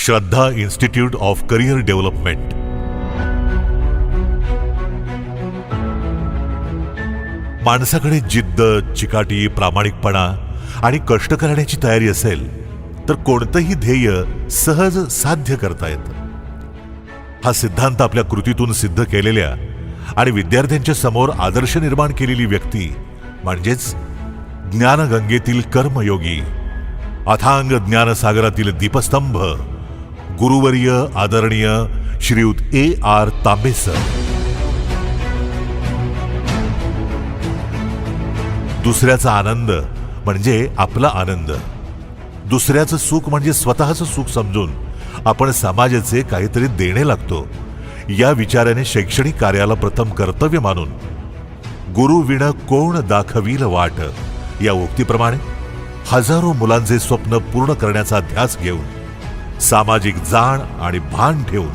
Shraddha institute of career development. माणसाकडे जिद्द, चिकाटी, प्रामाणिकपणा आणि कष्ट करण्याची तयारी असेल तर कोणतंही ध्येय सहज साध्य करता येतं. हा सिद्धांत आपल्या कृतीतून सिद्ध केलेल्या आणि विद्यार्थ्यांच्या समोर आदर्श निर्माण केलेली व्यक्ती म्हणजेच ज्ञानगंगेतील कर्मयोगी, अथांग ज्ञानसागरातील दीपस्तंभ, गुरुवर्य आदरणीय श्रीयुत A.R. तांबे सर. दुसऱ्याचा आनंद म्हणजे आपला आनंद, दुसऱ्याचं सुख म्हणजे स्वतःचं सुख समजून आपण समाजाचे काहीतरी देणे लागतो या विचाराने शैक्षणिक कार्याला प्रथम कर्तव्य मानून गुरु विण कोण दाखवील वाट या उक्तीप्रमाणे हजारो मुलांचे स्वप्न पूर्ण करण्याचा ध्यास घेऊन सामाजिक जाण आणि भान ठेवून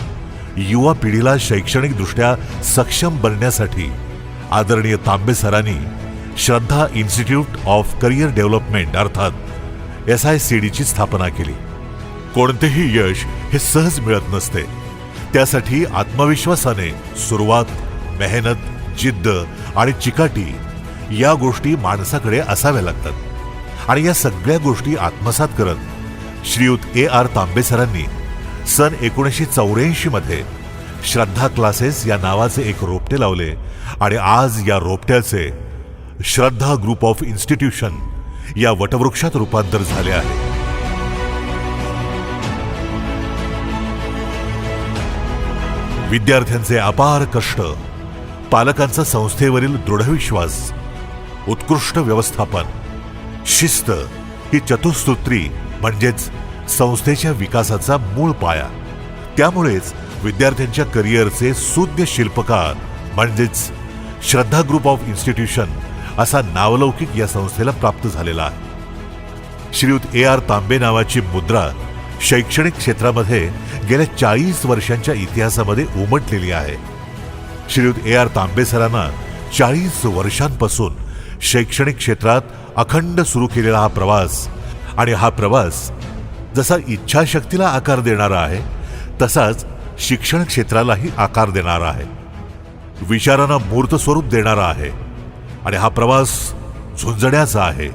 युवा पिढीला शैक्षणिकदृष्ट्या सक्षम बनण्यासाठी आदरणीय तांबे सरांनी श्रद्धा इन्स्टिट्यूट ऑफ करिअर डेव्हलपमेंट अर्थात SICD ची स्थापना केली. कोणतेही यश हे सहज मिळत नसते. त्यासाठी आत्मविश्वासाने सुरुवात, मेहनत, जिद्द आणि चिकाटी या गोष्टी माणसाकडे असाव्या लागतात. आणि या सगळ्या गोष्टी आत्मसात करत श्रीयुत A.R. तांबे सरांनी सन 1984 मध्ये श्रद्धा क्लासेस या नावाचे एक रोपटे लावले आणि आज या रोपट्याचे श्रद्धा ग्रुप ऑफ इन्स्टिट्यूशन या वटवृक्षात रूपांतर झाले आहे. विद्यार्थ्यांचे अपार कष्ट, पालकांचा संस्थेवरील दृढविश्वास, उत्कृष्ट व्यवस्थापन, शिस्त ही चतुसूत्री म्हणजेच संस्थेच्या विकासाचा मूळ पाया. त्यामुळेच विद्यार्थ्यांच्या करिअरचे सुज्ञ शिल्पकार म्हणजेच श्रद्धा ग्रुप ऑफ इन्स्टिट्यूशन असा नावलौकिक या संस्थेला प्राप्त झालेला आहे. श्रीयुत A.R. तांबे नावाची मुद्रा शैक्षणिक क्षेत्रामध्ये गेल्या 40 वर्षांच्या इतिहासामध्ये उमटलेली आहे. श्रीयुत A.R. तांबे सरांना 40 वर्षांपासून शैक्षणिक क्षेत्रात अखंड सुरू केलेला हा प्रवास आणि हा प्रवास जसा इच्छाशक्तीला आकार देणारा आहे तसाच शिक्षण क्षेत्रालाही आकार देणारा आहे, विचारांना मूर्त स्वरूप देणारा आहे. आणि हा प्रवास झुंजण्याचा आहे,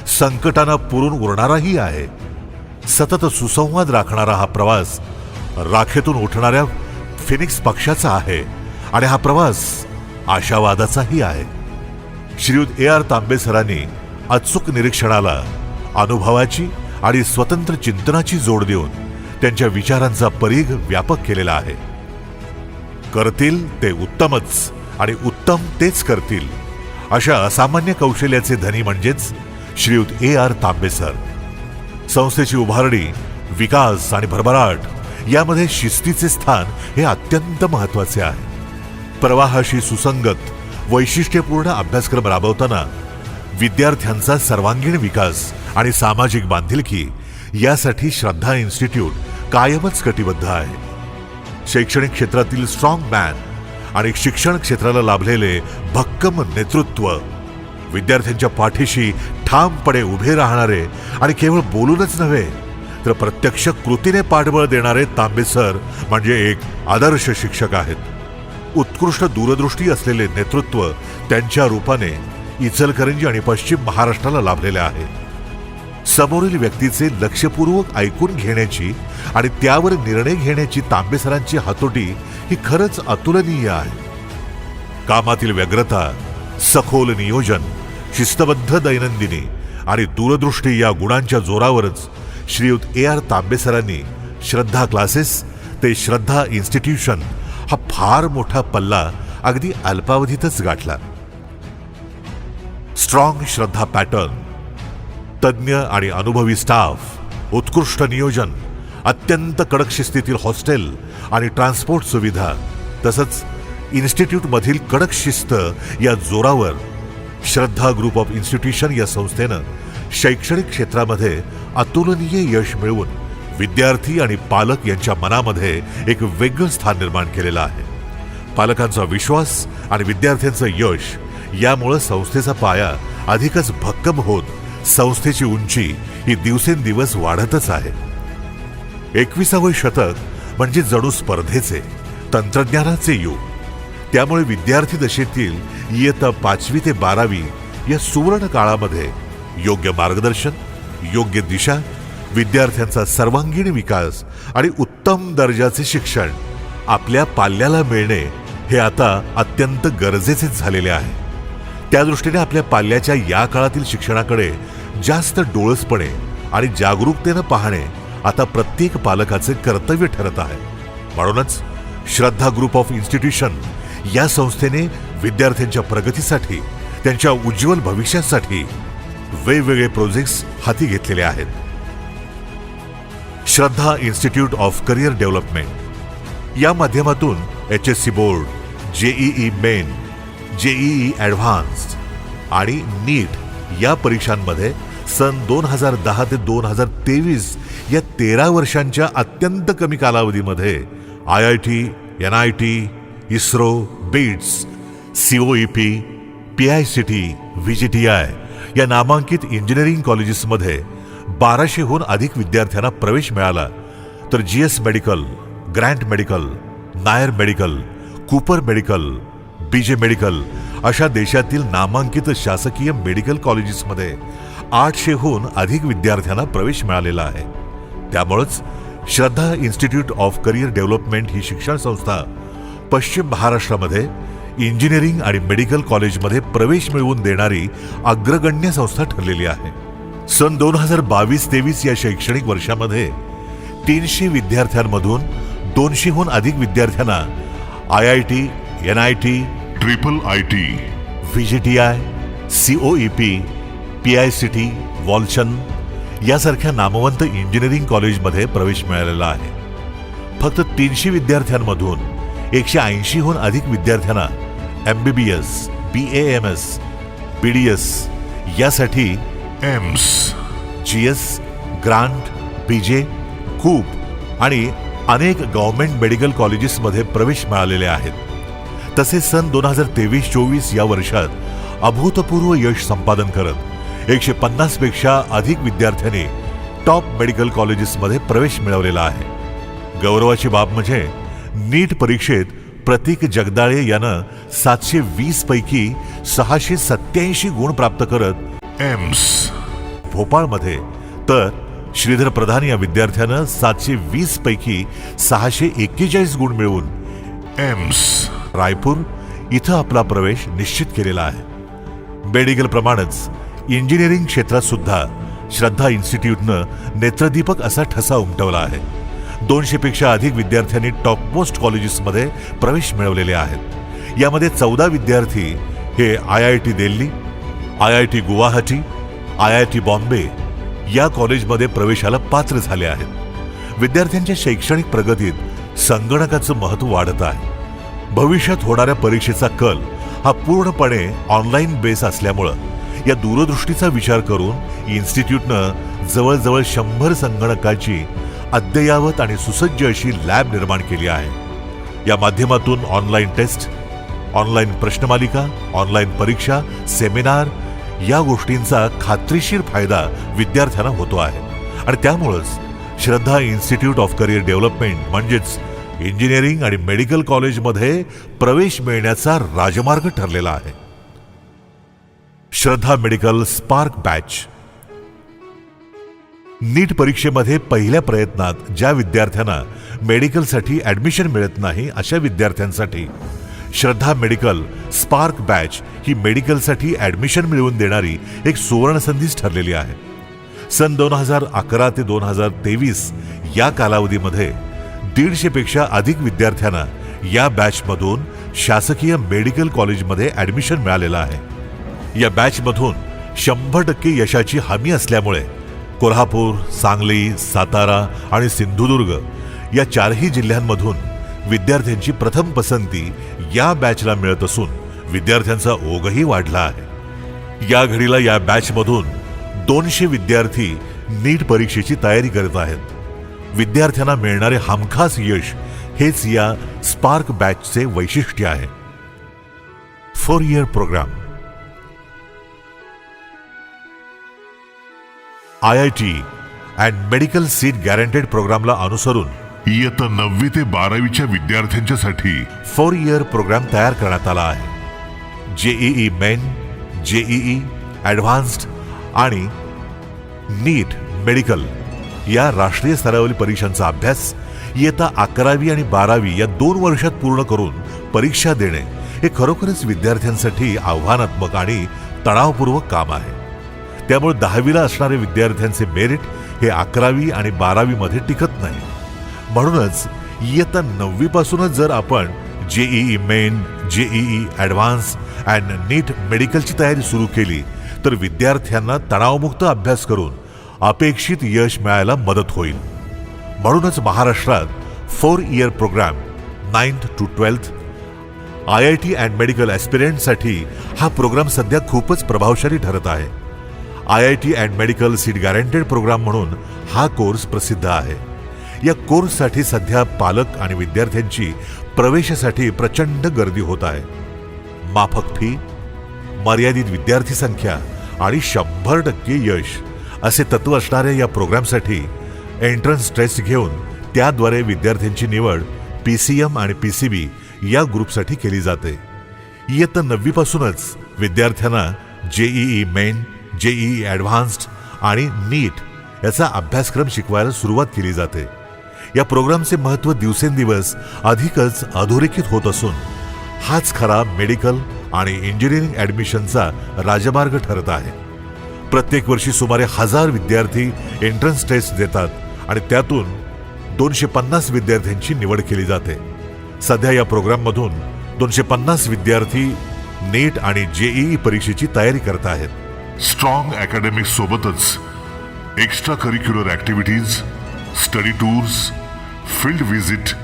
संकटांना पुरून उरणाराही आहे. सतत सुसंवाद राखणारा हा प्रवास राखेतून उठणाऱ्या फिनिक्स पक्षाचा आहे आणि हा प्रवास आशावादाचाही आहे. श्रीयुत A.R. तांबे सरांनी अचूक निरीक्षणाला अनुभवाची आणि स्वतंत्र चिंतनाची जोड देऊन त्यांच्या विचारांचा परीघ व्यापक केलेला आहे. करतील ते उत्तमच आणि उत्तम तेच करतील अशा असामान्य कौशल्याचे धनी म्हणजेच श्रीयुत A.R. तांबे सर. संस्थेची उभारणी, विकास आणि भरभराट यामध्ये शिस्तीचे स्थान हे अत्यंत महत्वाचे आहे. प्रवाहाशी सुसंगत वैशिष्ट्यपूर्ण अभ्यासक्रम राबवताना विद्यार्थ्यांचा सर्वांगीण विकास आणि सामाजिक बांधिलकी यासाठी श्रद्धा इन्स्टिट्यूट कायमच कटिबद्ध आहे. शैक्षणिक क्षेत्रातील स्ट्रॉंग मॅन आणि शिक्षण क्षेत्राला लाभलेले भक्कम नेतृत्व, विद्यार्थ्यांच्या पाठीशी ठामपणे उभे राहणारे आणि केवळ बोलूनच नव्हे तर प्रत्यक्ष कृतीने पाठबळ देणारे तांबे सर म्हणजे एक आदर्श शिक्षक आहेत. उत्कृष्ट दूरदृष्टी असलेले नेतृत्व त्यांच्या रूपाने इचलकरंजी आणि पश्चिम महाराष्ट्राला लाभलेले आहे. समोरील व्यक्तीचे लक्षपूर्वक ऐकून घेण्याची आणि त्यावर निर्णय घेण्याची तांबे सरांची हातोटी ही खरंच अतुलनीय आहे. कामातील व्यग्रता, सखोल नियोजन, शिस्तबद्ध दैनंदिनी आणि दूरदृष्टी या गुणांच्या जोरावरच श्रीयुत A.R. तांबे सरांनी श्रद्धा क्लासेस ते श्रद्धा इन्स्टिट्यूशन हा फार मोठा पल्ला अगदी अल्पावधीतच गाठला. स्ट्रॉंग श्रद्धा पॅटर्न, तज्ज्ञ आणि अनुभवी स्टाफ, उत्कृष्ट नियोजन, अत्यंत कडक शिस्तीतील हॉस्टेल आणि ट्रान्सपोर्ट सुविधा तसंच इन्स्टिट्यूटमधील कडक शिस्त या जोरावर श्रद्धा ग्रुप ऑफ इन्स्टिट्यूशन या संस्थेनं शैक्षणिक क्षेत्रामध्ये अतुलनीय यश मिळवून विद्यार्थी आणि पालक यांच्या मनामध्ये एक वेगळं स्थान निर्माण केलेलं आहे. पालकांचा विश्वास आणि विद्यार्थ्यांचं यश यामुळे संस्थेचा पाया अधिकच भक्कम होत संस्थेची उंची ही दिवसेंदिवस वाढतच आहे. 21वे शतक म्हणजे जणू स्पर्धेचे, तंत्रज्ञानाचे युग. त्यामुळे विद्यार्थी दशेतील इयत्ता 5वी ते 12वी या सुवर्ण काळामध्ये योग्य मार्गदर्शन, योग्य दिशा, विद्यार्थ्यांचा सर्वांगीण विकास आणि उत्तम दर्जाचे शिक्षण आपल्या पाल्याला मिळणे हे आता अत्यंत गरजेचेच झालेले आहे. त्या दृष्टीने आपल्या पाल्याच्या या काळातील शिक्षणाकडे जास्त डोळसपणे आणि जागरूकतेनं पाहणे आता प्रत्येक पालकाचे कर्तव्य ठरत आहे. म्हणूनच श्रद्धा ग्रुप ऑफ इन्स्टिट्यूशन या संस्थेने विद्यार्थ्यांच्या प्रगतीसाठी, त्यांच्या उज्ज्वल भविष्यासाठी वेगवेगळे प्रोजेक्ट्स हाती घेतलेले आहेत. श्रद्धा इन्स्टिट्यूट ऑफ करिअर डेव्हलपमेंट या माध्यमातून HSC board, JEE main, JEE advanced आणि नीट या परीक्षांमध्ये सन 2010 ते 2023 या 13 वर्षांच्या अत्यंत कमी कालावधीमध्ये IIT, NIT, ISRO, BITS, COEP, PICT, VGTI या नामांकित इंजिनिअरिंग कॉलेजेसमध्ये 1200हून अधिक विद्यार्थ्यांना प्रवेश मिळाला. तर GS medical, Grant medical, Nair medical, Cooper medical, BJ medical अशा देशातील नामांकित शासकीय मेडिकल कॉलेजेसमध्ये 800हून अधिक विद्यार्थ्यांना प्रवेश मिळालेला आहे. त्यामुळेच श्रद्धा इन्स्टिट्यूट ऑफ करिअर डेव्हलपमेंट ही शिक्षण संस्था पश्चिम महाराष्ट्रामध्ये इंजिनिअरिंग आणि मेडिकल कॉलेजमध्ये प्रवेश मिळवून देणारी अग्रगण्य संस्था ठरलेली आहे. सन 2022-23 या शैक्षणिक वर्षामध्ये 300 विद्यार्थ्यांमधून 200हून अधिक विद्यार्थ्यांना IIT, NIT, IIIT, VGTI, COEP, PICT, वॉल्शन यासारख्या नामवंत इंजिनिअरिंग कॉलेजमध्ये प्रवेश मिळालेला आहे. फक्त 300 विद्यार्थ्यांमधून 180हून अधिक विद्यार्थ्यांना MBBS, BAMS, BDS यासाठी एम्स, GS, ग्रांट, BJ, कूप आणि अनेक गव्हर्नमेंट मेडिकल कॉलेजेसमध्ये प्रवेश मिळालेले आहेत. तसेच सन 2023-24 या वर्षात अभूतपूर्व यश संपादन करत 150 पेक्षा अधिक विद्यार्थ्यांनी टॉप मेडिकल कॉलेजेसमध्ये प्रवेश मिळवलेला आहे. गौरवाची बाब म्हणजे नीट परीक्षेत प्रतीक जगदाळे यानं 720 पैकी 687 गुण प्राप्त करत एम्स भोपाळमध्ये, तर श्रीधर प्रधान या विद्यार्थ्यानं 720 पैकी 641 गुण मिळवून एम्स रायपूर इथं आपला प्रवेश निश्चित केलेला आहे. मेडिकल प्रमाणेच इंजिनिअरिंग क्षेत्रात सुद्धा श्रद्धा इन्स्टिट्यूटनं नेत्रदीपक असा ठसा उमटवला आहे. 200 पेक्षा अधिक विद्यार्थ्यांनी टॉपमोस्ट कॉलेजेसमध्ये प्रवेश मिळवलेले आहेत. यामध्ये 14 विद्यार्थी हे IIT Delhi, IIT Guwahati, IIT Bombay या कॉलेजमध्ये प्रवेशाला पात्र झाले आहेत. विद्यार्थ्यांच्या शैक्षणिक प्रगतीत संगणकाचं महत्त्व वाढत आहे. भविष्यात होणाऱ्या परीक्षेचा कल हा पूर्णपणे ऑनलाईन बेस असल्यामुळं या दूरदृष्टीचा विचार करून इन्स्टिट्यूटनं जवळजवळ 100 संगणकाची अद्ययावत आणि सुसज्ज अशी लॅब निर्माण केली आहे. या माध्यमातून ऑनलाईन टेस्ट, ऑनलाईन प्रश्नमालिका, ऑनलाईन परीक्षा, सेमिनार या गोष्टींचा खात्रीशीर फायदा विद्यार्थ्यांना होतो आहे. आणि त्यामुळेच श्रद्धा इन्स्टिट्यूट ऑफ करिअर डेव्हलपमेंट म्हणजेच इंजिनिअरिंग आणि मेडिकल कॉलेजमध्ये प्रवेश मिळण्याचा राजमार्ग ठरलेला आहे. श्रद्धा मेडिकल स्पार्क बॅच. नीट परीक्षेमध्ये पहिल्या प्रयत्नात ज्या विद्यार्थ्यांना मेडिकलसाठी ॲडमिशन मिळत नाही अशा विद्यार्थ्यांसाठी श्रद्धा मेडिकल स्पार्क बॅच ही मेडिकलसाठी ॲडमिशन मिळवून देणारी एक सुवर्ण संधीच ठरलेली आहे. सन 2011 ते 2023 या कालावधीमध्ये 150 पेक्षा अधिक विद्यार्थ्यांना या बॅचमधून शासकीय मेडिकल कॉलेजमध्ये ॲडमिशन मिळालेलं आहे. या बॅचमधून 100% यशाची हमी असल्यामुळे कोल्हापूर, सांगली, सातारा आणि सिंधुदुर्ग या 4ही जिल्ह्यांमधून विद्यार्थ्यांची प्रथम पसंती या बॅचला मिळत असून विद्यार्थ्यांचा ओघही वाढला आहे. या घडीला या बॅचमधून 200 विद्यार्थी नीट परीक्षेची तयारी करत आहेत. विद्यार्थ्यांना मिळणारे हमखास यश हेच या स्पार्क बॅचचे वैशिष्ट्य आहे. 4 year programme. IIT, and medical seat guaranteed प्रोग्रामला अनुसरून इयत्ता 9वी ते 12वीच्या विद्यार्थ्यांच्यासाठी 4 इयर प्रोग्राम तयार करण्यात आला आहे. जेईई मेन, जेईई ॲडव्हान्स्ड आणि नीट मेडिकल या राष्ट्रीय स्तरावरील परीक्षांचा अभ्यास इयत्ता 11वी आणि 12वी या 2 वर्षात पूर्ण करून परीक्षा देणे हे खरोखरच विद्यार्थ्यांसाठी आव्हानात्मक आणि तणावपूर्वक काम आहे. त्यामुळे 10वीला असणारे विद्यार्थ्यांचे मेरिट हे 11वी आणि 12वी मध्ये टिकत नाही. म्हणूनच इयत्ता 9वी पासूनच जर आपण JEE main, JEE advance and NEET मेडिकलची तयारी सुरू केली तर विद्यार्थ्यांना तणावमुक्त अभ्यास करून अपेक्षित यश मिळायला मदत होईल. म्हणूनच महाराष्ट्रात 4 year programme 9th to 12th IIT and medical ॲस्पिरंटसाठी हा प्रोग्राम सध्या खूपच प्रभावशाली ठरत आहे. IIT and medical seat guaranteed programme म्हणून हा कोर्स प्रसिद्ध आहे. या कोर्ससाठी सध्या पालक आणि विद्यार्थ्यांची प्रवेशासाठी प्रचंड गर्दी होत आहे. माफक फी, मर्यादित विद्यार्थी संख्या आणि 100% यश असे तत्व असणाऱ्या या प्रोग्रामसाठी एंट्रन्स टेस्ट घेऊन त्याद्वारे विद्यार्थ्यांची निवड PCM आणि PCB या ग्रुपसाठी केली जाते. इयत्ता 9वी पासूनच विद्यार्थ्यांना जेईई मेन, जेईई ॲडव्हान्स्ड आणि नीट याचा अभ्यासक्रम शिकवायला सुरुवात केली जाते. या प्रोग्रामचे महत्त्व दिवसेंदिवस अधिकच अधोरेखित होत असून हाच खरा मेडिकल आणि इंजिनिअरिंग ॲडमिशनचा राजमार्ग ठरत आहे. प्रत्येक वर्षी सुमारे 1000 विद्यार्थी एंट्रन्स टेस्ट देतात आणि त्यातून 250 विद्यार्थ्यांची निवड केली जाते. सध्या या प्रोग्राममधून 250 विद्यार्थी नीट आणि जेईई परीक्षेची तयारी करत आहेत. स्ट्रॉंग अकॅडमिक्स सोबतच extra curricular activities, study tours, field visit,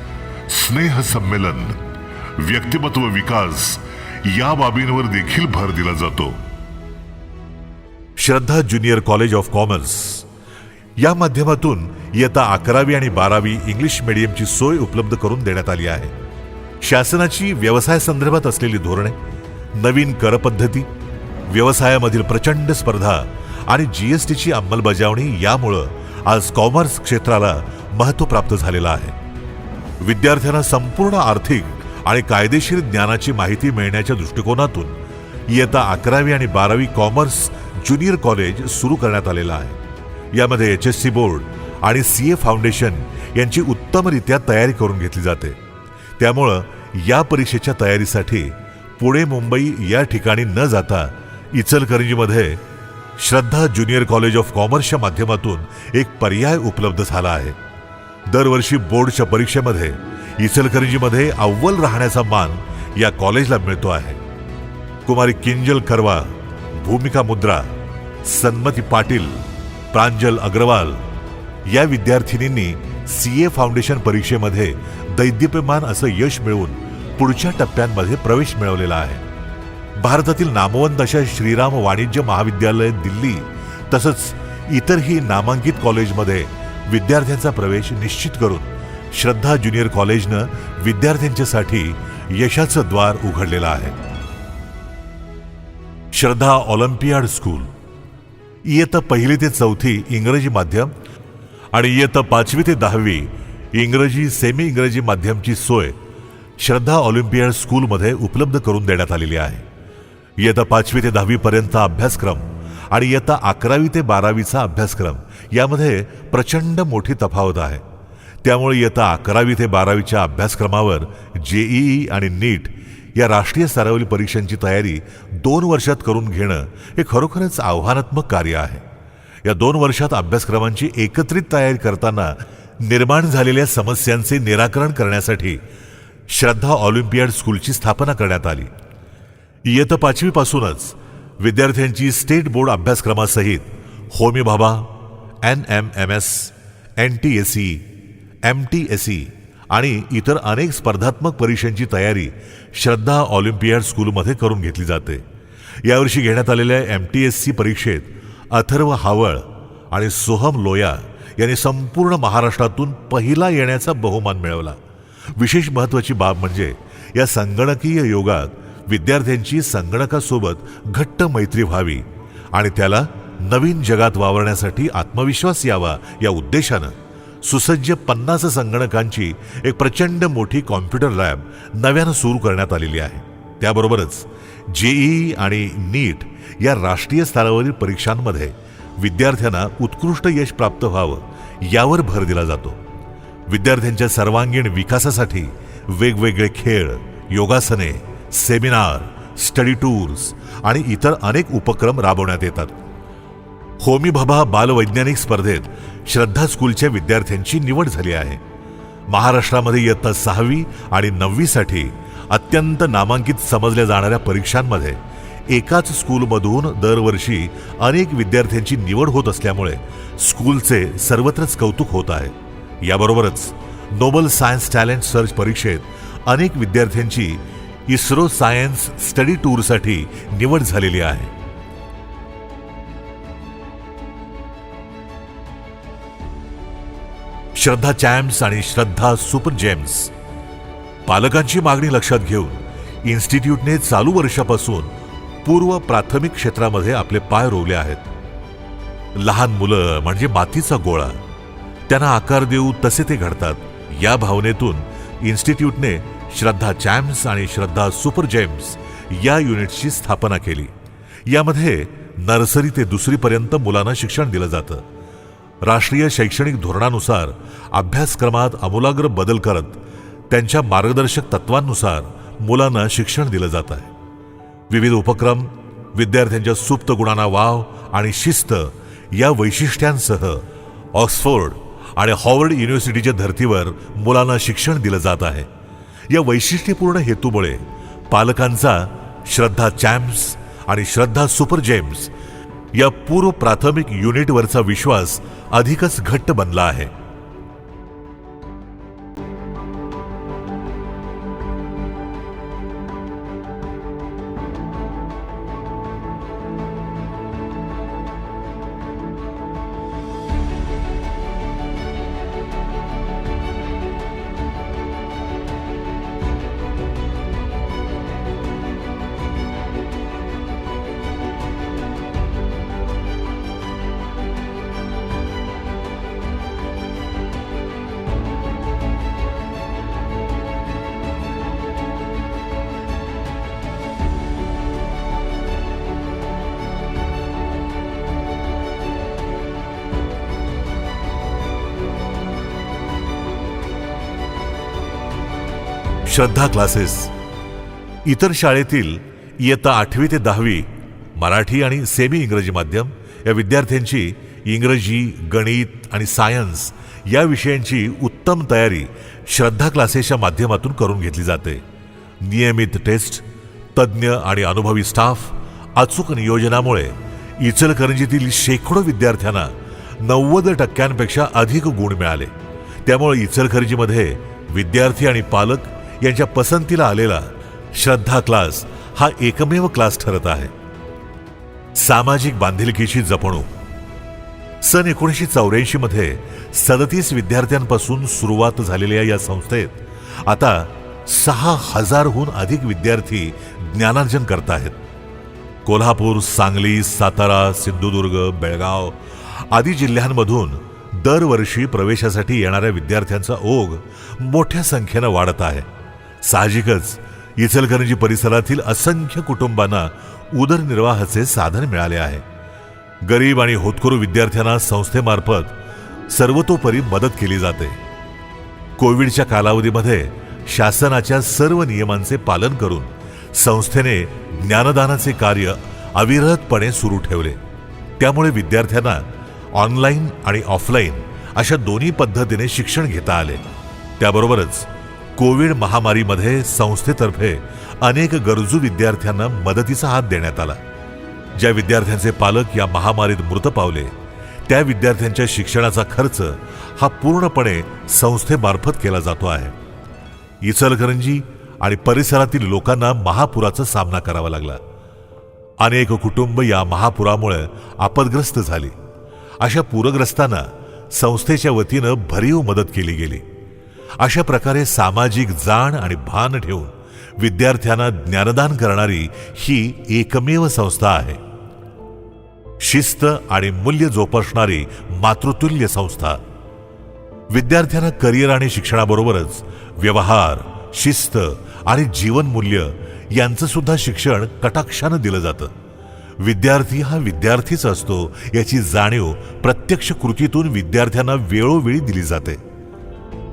स्नेह संमेलन, व्यक्तिमत्व विकास या बाबींवर देखील भर दिला जातो. श्रद्धा ज्युनियर कॉलेज ऑफ कॉमर्स या माध्यमातून इयत्ता 11वी आणि 12वी इंग्लिश मीडियमची सोय उपलब्ध करून देण्यात आली आहे. शासनाची व्यवसाय संदर्भात असलेली धोरणे, नवीन कर पद्धती, व्यवसायामधील प्रचंड स्पर्धा आणि GSTची अंमलबजावणी यामुळं आज कॉमर्स क्षेत्राला महत्त्व प्राप्त झालेलं आहे. विद्यार्थ्यांना संपूर्ण आर्थिक आणि कायदेशीर ज्ञानाची माहिती मिळण्याच्या दृष्टिकोनातून इयत्ता 11वी आणि 12वी कॉमर्स ज्युनियर कॉलेज सुरू करण्यात आलेलं आहे. यामध्ये HSC बोर्ड आणि CA फाउंडेशन यांची उत्तमरित्या तयारी करून घेतली जाते. त्यामुळं या परीक्षेच्या तयारीसाठी पुणे, मुंबई या ठिकाणी न जाता इचलकरंजीमध्ये श्रद्धा ज्युनियर कॉलेज ऑफ कॉमर्सच्या माध्यमातून एक पर्याय उपलब्ध झाला आहे. दरवर्षी बोर्डच्या परीक्षेमध्ये इचलकरंजीमध्ये अव्वल राहण्याचा मान या कॉलेजला मिळतो आहे. कुमारी किंजल करवा, भूमिका मुद्रा, सन्मती पाटील, प्रांजल अग्रवाल या विद्यार्थिनींनी CA फाउंडेशन परीक्षेमध्ये दैदिप्यमान असं यश मिळवून पुढच्या टप्प्यांमध्ये प्रवेश मिळवलेला आहे. भारतातील नामवंत अशा श्रीराम वाणिज्य महाविद्यालय दिल्ली तसंच इतरही नामांकित कॉलेजमध्ये विद्यार्थ्यांचा प्रवेश निश्चित करून श्रद्धा ज्युनियर कॉलेजनं विद्यार्थ्यांच्यासाठी यशाचं द्वार उघडलेलं आहे. श्रद्धा ऑलिम्पियाड स्कूल इयत्ता 1ली ते 4थी इंग्रजी माध्यम आणि इयत्ता 5वी ते 10वी इंग्रजी सेमी इंग्रजी माध्यमची सोय श्रद्धा ऑलिम्पियाड स्कूलमध्ये उपलब्ध करून देण्यात आलेली आहे. इयत्ता 5वी ते 10वी पर्यंतचा अभ्यासक्रम आणि इयत्ता 11वी ते 12वीचा अभ्यासक्रम यामध्ये प्रचंड मोठी तफावत आहे. त्यामुळे इयत्ता 11वी ते 12वीच्या अभ्यासक्रमावर जेईई आणि नीट या राष्ट्रीय स्तरावरील परीक्षांची तयारी 2 वर्षात करून घेणं हे खरोखरच आव्हानात्मक कार्य आहे. या 2 वर्षात अभ्यासक्रमांची एकत्रित तयारी करताना निर्माण झालेल्या समस्यांचे निराकरण करण्यासाठी श्रद्धा ऑलिम्पियाड स्कूलची स्थापना करण्यात आली. इयत्ता 5वी पासूनच विद्यार्थ्यांची स्टेट बोर्ड अभ्यासक्रमासहित Homi Bhabha, NMMS, NTSE, MTSE आणि इतर अनेक स्पर्धात्मक परीक्षांची तयारी श्रद्धा ऑलिम्पियाड स्कूलमध्ये करून घेतली जाते. यावर्षी घेण्यात आलेल्या MTSC परीक्षेत अथर्व हावळ आणि सोहम लोया यांनी संपूर्ण महाराष्ट्रातून पहिला येण्याचा बहुमान मिळवला. विशेष महत्त्वाची बाब म्हणजे या संगणकीय युगात विद्यार्थ्यांची संगणकासोबत घट्ट मैत्री व्हावी आणि त्याला नवीन जगात वावरण्यासाठी आत्मविश्वास यावा या उद्देशानं सुसज्ज 50 संगणकांची एक प्रचंड मोठी कॉम्प्युटर लॅब नव्यानं सुरू करण्यात आलेली आहे. त्याबरोबरच जेईई आणि नीट या राष्ट्रीय स्तरावरील परीक्षांमध्ये विद्यार्थ्यांना उत्कृष्ट यश प्राप्त व्हावं यावर भर दिला जातो. विद्यार्थ्यांच्या सर्वांगीण विकासासाठी वेगवेगळे खेळ, योगासने, सेमिनार, स्टडी टूर्स आणि इतर अनेक उपक्रम राबवण्यात येतात. होमी भाभा बालवैज्ञानिक स्पर्धेत श्रद्धा स्कूलच्या विद्यार्थ्यांची निवड झाली आहे. महाराष्ट्रामध्ये इयत्ता 6वी आणि 9वी साठी अत्यंत नामांकित समजल्या जाणाऱ्या परीक्षांमध्ये एकाच स्कूलमधून दरवर्षी अनेक विद्यार्थ्यांची निवड होत असल्यामुळे स्कूलचे सर्वत्रच कौतुक होत आहे. याबरोबरच नोबल सायन्स टॅलेंट सर्च परीक्षेत अनेक विद्यार्थ्यांची इस्रो सायन्स स्टडी टूरसाठी निवड झालेली आहे. श्रद्धा चॅम्प्स आणि श्रद्धा सुपर जेम्स. पालकांची मागणी लक्षात घेऊन इन्स्टिट्यूटने चालू वर्षापासून पूर्व प्राथमिक क्षेत्रामध्ये आपले पाय रोवले आहेत. लहान मुलं म्हणजे मातीचा गोळा, त्यांना आकार देऊ तसे ते घडतात या भावनेतून इन्स्टिट्यूटने श्रद्धा चॅम्प्स आणि श्रद्धा सुपर जेम्स या युनिट्सची स्थापना केली. यामध्ये नर्सरी ते 2री पर्यंत मुलांना शिक्षण दिलं जातं. राष्ट्रीय शैक्षणिक धोरणानुसार अभ्यासक्रमात आमूलाग्र बदल करत त्यांच्या मार्गदर्शक तत्वांनुसार मुलांना शिक्षण दिलं जात आहे. विविध उपक्रम, विद्यार्थ्यांच्या सुप्त गुणांना वाव आणि शिस्त या वैशिष्ट्यांसह ऑक्सफोर्ड आणि हॉवर्ड युनिव्हर्सिटीच्या धर्तीवर मुलांना शिक्षण दिलं जात आहे. या वैशिष्ट्यपूर्ण हेतूमुळे पालकांचा श्रद्धा चॅम्प्स आणि श्रद्धा सुपर जेम्स या पूर्व प्राथमिक युनिटवरचा विश्वास अधिकच घट्ट बनला आहे. श्रद्धा क्लासेस. इतर शाळेतील इयत्ता 8वी ते 10वी मराठी आणि सेमी इंग्रजी माध्यम या विद्यार्थ्यांची इंग्रजी, गणित आणि सायन्स या विषयांची उत्तम तयारी श्रद्धा क्लासेसच्या माध्यमातून करून घेतली जाते. नियमित टेस्ट, तज्ज्ञ आणि अनुभवी स्टाफ, अचूक नियोजनामुळे इचलकरंजीतील शेकडो विद्यार्थ्यांना 90% अधिक गुण मिळाले. त्यामुळे इचलकरंजीमध्ये विद्यार्थी आणि पालक यांच्या पसंतीला आलेला श्रद्धा क्लास हा एकमेव क्लास ठरत आहे. सामाजिक बांधिलकीची जपणूक. सन 1984 मध्ये 37 विद्यार्थ्यांपासून सुरुवात झालेल्या या संस्थेत आता 6000हून अधिक विद्यार्थी ज्ञानार्जन करत आहेत. कोल्हापूर, सांगली, सातारा, सिंधुदुर्ग, बेळगाव आदी जिल्ह्यांमधून दरवर्षी प्रवेशासाठी येणाऱ्या विद्यार्थ्यांचा ओघ मोठ्या संख्येनं वाढत आहे. साहजिकच इचलकरंजी परिसरातील असंख्य कुटुंबांना उदरनिर्वाहाचे साधन मिळाले आहे. गरीब आणि होतकरू विद्यार्थ्यांना संस्थेमार्फत सर्वतोपरी मदत केली जाते. कोविडच्या कालावधीमध्ये शासनाच्या सर्व नियमांचे पालन करून संस्थेने ज्ञानदानाचे कार्य अविरतपणे सुरू ठेवले. त्यामुळे विद्यार्थ्यांना ऑनलाईन आणि ऑफलाईन अशा दोन्ही पद्धतीने शिक्षण घेता आले. त्याबरोबरच कोविड महामारीमध्ये संस्थेतर्फे अनेक गरजू विद्यार्थ्यांना मदतीचा हात देण्यात आला. ज्या विद्यार्थ्यांचे पालक या महामारीत मृत पावले त्या विद्यार्थ्यांच्या शिक्षणाचा खर्च हा पूर्णपणे संस्थेमार्फत केला जातो आहे. इचलकरंजी आणि परिसरातील लोकांना महापुराचा सामना करावा लागला. अनेक कुटुंब या महापुरामुळे आपदग्रस्त झाली. अशा पूरग्रस्तांना संस्थेच्या वतीनं भरीव मदत केली गेली. अशा प्रकारे सामाजिक जाण आणि भान ठेवून विद्यार्थ्यांना ज्ञानदान करणारी ही एकमेव संस्था आहे. शिस्त आणि मूल्य जोपासणारी मातृतुल्य संस्था. विद्यार्थ्यांना करिअर आणि शिक्षणाबरोबरच व्यवहार, शिस्त आणि जीवनमूल्य यांचं सुद्धा शिक्षण कटाक्षानं दिलं जातं. विद्यार्थी हा विद्यार्थीच असतो याची जाणीव प्रत्यक्ष कृतीतून विद्यार्थ्यांना वेळोवेळी दिली जाते.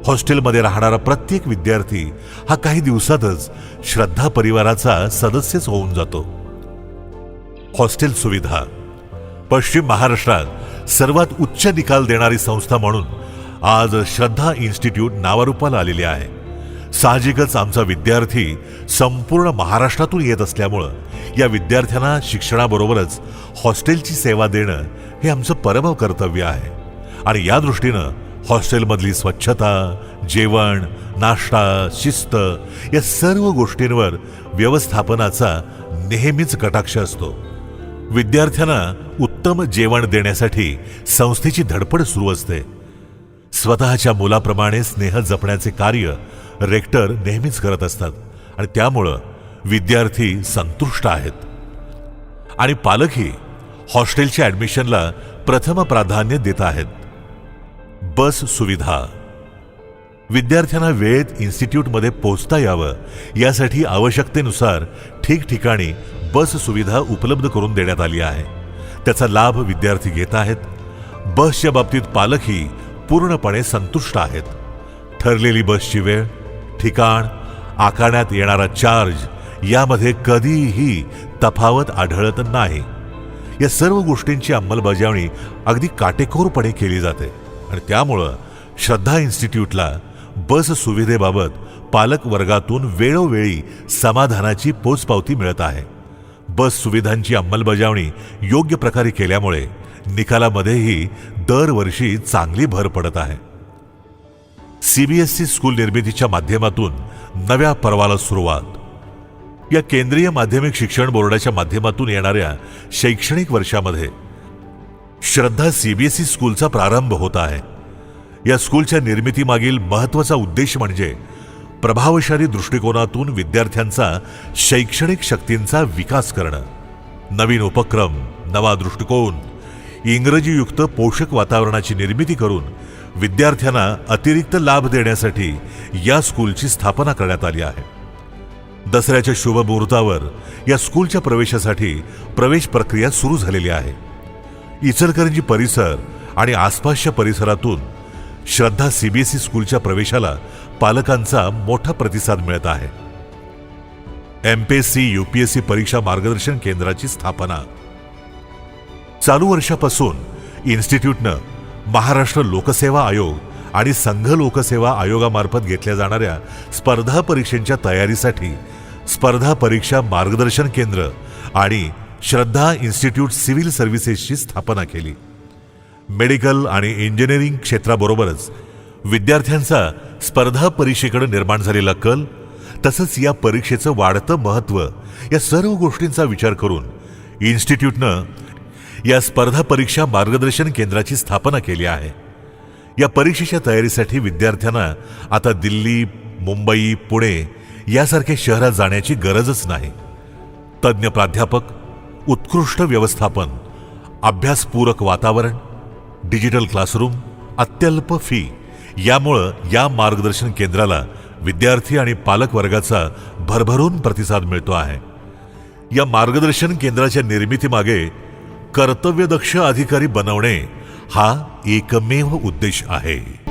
हॉस्टेलमध्ये राहणारा प्रत्येक विद्यार्थी हा काही दिवसातच श्रद्धा परिवाराचा सदस्यच होऊन जातो. हॉस्टेल सुविधा. पश्चिम महाराष्ट्रात सर्वात उच्च निकाल देणारी संस्था म्हणून आज श्रद्धा इन्स्टिट्यूट नावारूपाला आलेली आहे. साहजिकच आमचा विद्यार्थी संपूर्ण महाराष्ट्रातून येत असल्यामुळं या विद्यार्थ्यांना शिक्षणाबरोबरच हॉस्टेलची सेवा देणं हे आमचं परम कर्तव्य आहे. आणि या दृष्टीनं हॉस्टेलमधली स्वच्छता, जेवण, नाश्ता, शिस्त या सर्व गोष्टींवर व्यवस्थापनाचा नेहमीच कटाक्ष असतो. विद्यार्थ्यांना उत्तम जेवण देण्यासाठी संस्थेची धडपड सुरू असते. स्वतःच्या मुलाप्रमाणे स्नेह जपण्याचे कार्य रेक्टर नेहमीच करत असतात आणि त्यामुळं विद्यार्थी संतुष्ट आहेत. आणि पालकही हॉस्टेलच्या ॲडमिशनला प्रथम प्राधान्य देत आहेत. बस सुविधा. विद्यार्थ्यांना वेळेत इन्स्टिट्यूटमध्ये पोहोचता यावं यासाठी आवश्यकतेनुसार ठिकठिकाणी बस सुविधा उपलब्ध करून देण्यात आली आहे. त्याचा लाभ विद्यार्थी घेत आहेत. बसच्या बाबतीत पालकही पूर्णपणे संतुष्ट आहेत. ठरलेली बसची वेळ, ठिकाण, आकारण्यात येणारा चार्ज यामध्ये कधीही तफावत आढळत नाही. या सर्व गोष्टींची अंमलबजावणी अगदी काटेकोरपणे केली जाते आणि त्यामुळं श्रद्धा इन्स्टिट्यूटला बस सुविधेबाबत पालक वर्गातून वेळोवेळी समाधानाची पोचपावती मिळत आहे. बस सुविधांची अंमलबजावणी योग्य प्रकारे केल्यामुळे निकालामध्येही दरवर्षी चांगली भर पडत आहे. CBSE स्कूल निर्मितीच्या माध्यमातून नव्या पर्वाला सुरुवात. या केंद्रीय माध्यमिक शिक्षण बोर्डाच्या माध्यमातून येणाऱ्या शैक्षणिक वर्षामध्ये श्रद्धा CBSE स्कूलचा प्रारंभ होत आहे. या स्कूलच्या निर्मितीमागील महत्त्वाचा उद्देश म्हणजे प्रभावशाली दृष्टिकोनातून विद्यार्थ्यांचा शैक्षणिक शक्तींचा विकास करणं. नवीन उपक्रम, नवा दृष्टिकोन, इंग्रजीयुक्त पोषक वातावरणाची निर्मिती करून विद्यार्थ्यांना अतिरिक्त लाभ देण्यासाठी या स्कूलची स्थापना करण्यात आली आहे. दसऱ्याच्या शुभ मुहूर्तावर या स्कूलच्या प्रवेशासाठी प्रवेश प्रक्रिया सुरू झालेली आहे. इचलकरंजी परिसर आणि आसपासच्या परिसरातून श्रद्धा CBSE स्कूलच्या प्रवेशाला पालकांचा मोठा प्रतिसाद मिळत आहे. MPSC UPSC परीक्षा मार्गदर्शन केंद्राची स्थापना. चालू वर्षापासून इन्स्टिट्यूटनं महाराष्ट्र लोकसेवा आयोग आणि संघ लोकसेवा आयोगामार्फत घेतल्या जाणाऱ्या स्पर्धा परीक्षांच्या तयारीसाठी स्पर्धा परीक्षा मार्गदर्शन केंद्र आणि श्रद्धा इन्स्टिट्यूट सिव्हिल सर्व्हिसेसची स्थापना केली. मेडिकल आणि इंजिनिअरिंग क्षेत्राबरोबरच विद्यार्थ्यांचा स्पर्धा परीक्षेकडे निर्माण झालेला कल तसंच या परीक्षेचं वाढतं महत्त्व या सर्व गोष्टींचा विचार करून इन्स्टिट्यूटनं या स्पर्धा परीक्षा मार्गदर्शन केंद्राची स्थापना केली आहे. या परीक्षेच्या तयारीसाठी विद्यार्थ्यांना आता दिल्ली, मुंबई, पुणे यासारख्या शहरात जाण्याची गरजच नाही. तज्ज्ञ प्राध्यापक, उत्कृष्ट व्यवस्थापन, अभ्यासपूरक वातावरण, डिजिटल क्लासरूम, अत्यल्प फी यामुळं या मार्गदर्शन केंद्राला विद्यार्थी आणि पालक वर्गाचा भरभरून प्रतिसाद मिळतो आहे. या मार्गदर्शन केंद्राच्या निर्मितीमागे कर्तव्यदक्ष अधिकारी बनवणे हा एकमेव उद्देश आहे.